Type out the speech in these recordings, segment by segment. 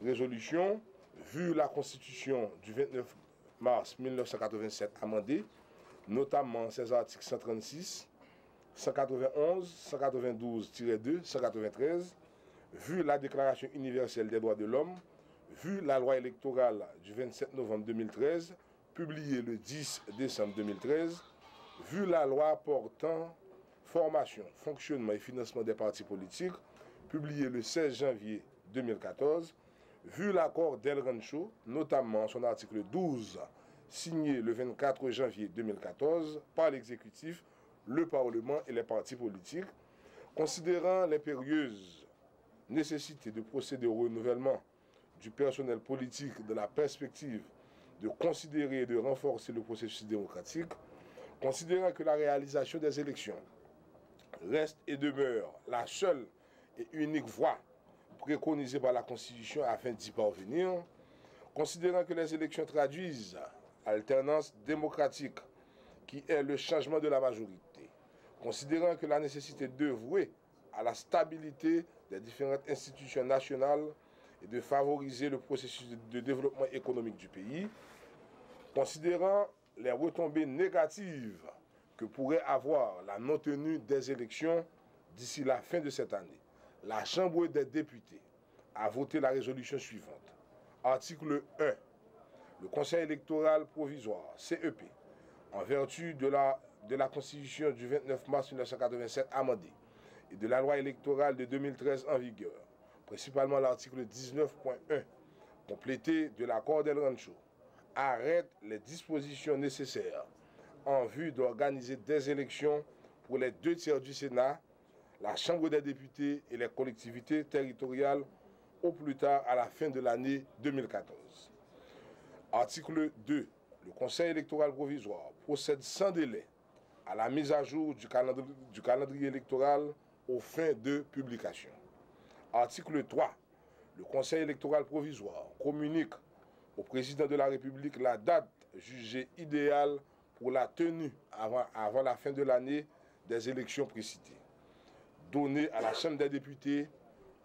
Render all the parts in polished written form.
résolution, vu la Constitution du 29 mars 1987 amendée, notamment ses articles 136, 191, 192-2, 193, vu la Déclaration universelle des droits de l'homme, vu la loi électorale du 27 novembre 2013, publiée le 10 décembre 2013, vu la loi portant formation, fonctionnement et financement des partis politiques, publiée le 16 janvier 2014, vu l'accord d'El Rancho, notamment son article 12, signé le 24 janvier 2014 par l'exécutif, le Parlement et les partis politiques, considérant l'impérieuse nécessité de procéder au renouvellement du personnel politique de la perspective de considérer et de renforcer le processus démocratique, considérant que la réalisation des élections reste et demeure la seule et unique voie préconisée par la Constitution afin d'y parvenir, considérant que les élections traduisent l'alternance démocratique qui est le changement de la majorité, considérant que la nécessité d'œuvrer à la stabilité des différentes institutions nationales et de favoriser le processus de développement économique du pays, considérant les retombées négatives que pourrait avoir la non-tenue des élections d'ici la fin de cette année, la Chambre des députés a voté la résolution suivante. Article 1. Le Conseil électoral provisoire, CEP, en vertu de la Constitution du 29 mars 1987 amendée et de la loi électorale de 2013 en vigueur, principalement l'article 19.1, complété de l'accord d'El Rancho, arrête les dispositions nécessaires en vue d'organiser des élections pour les 2/3 du Sénat, la Chambre des députés et les collectivités territoriales au plus tard à la fin de l'année 2014. Article 2. Le Conseil électoral provisoire procède sans délai à la mise à jour du calendrier électoral aux fins de publication. Article 3. Le Conseil électoral provisoire communique au président de la République la date jugée idéale pour la tenue avant la fin de l'année des élections précitées, donnée à la Chambre des députés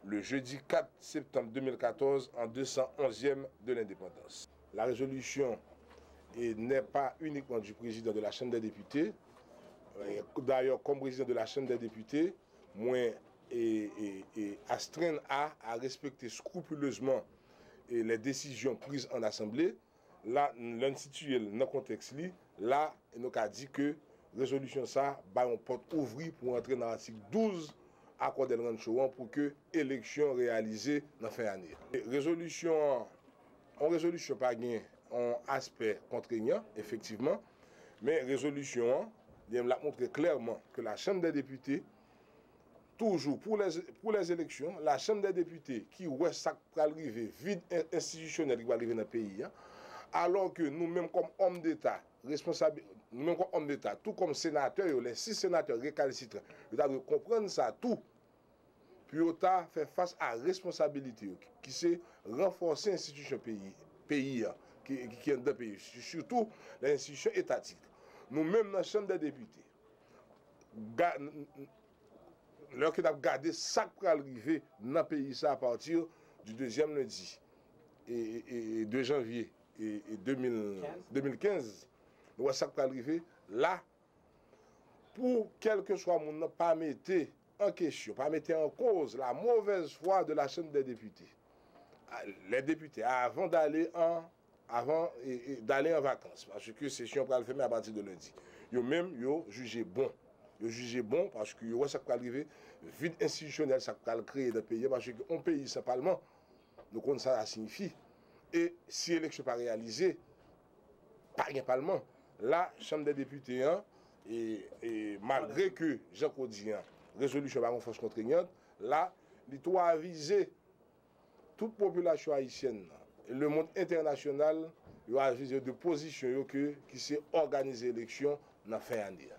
le jeudi 4 septembre 2014 en 211e de l'indépendance. La résolution n'est pas uniquement du président de la Chambre des députés. D'ailleurs, comme président de la Chambre des députés, moi astreint à respecter scrupuleusement les décisions prises en Assemblée. Là, l'institué dans le contexte, là, nous avons dit que la résolution, ça, on porte ouvrir pour entrer dans l'article 12 accord d'El Rancho pour que l'élection réalisée dans la fin d'année. Résolution pas un aspect contraignant, effectivement, mais résolution, il a montré clairement que la Chambre des députés, toujours pour les élections, la Chambre des députés qui voit ça arriver, vide institutionnel qui va arriver dans le pays, alors que nous-mêmes comme hommes d'État, responsables, nous-mêmes comme hommes d'État, tout comme sénateurs, les 6 sénateurs récalcitrants, nous devons comprendre ça tout. Puis on a fait face à la responsabilité qui c'est renforcer l'institution pays qui est dans le pays, surtout les institutions étatiques. Nous-mêmes dans la Chambre des députés, leur qui a gardé ça pour arriver dans le pays ça à partir du 2e lundi et 2 janvier 2015, nous avons ça pour arriver là pour quel que soit mon pas mettre en question, pas mettre en cause la mauvaise foi de la Chambre des députés. Les députés, avant d'aller en vacances, parce que session pour le faire à partir de lundi, ils jugé bon. Ils jugé bon parce que ça peut arriver vide institutionnel, ça peut créer des pays, parce qu'un pays sans parlement, nous connaissons ça signifie. Et si l'élection n'est pas réalisée, pas un parlement, la Chambre des députés, et malgré que Jean Codien, résolution par une force contraignante, là, il doit aviser toute population haïtienne et le monde international, il doit aviser de position qui s'est organisé l'élection dans la fin d'année.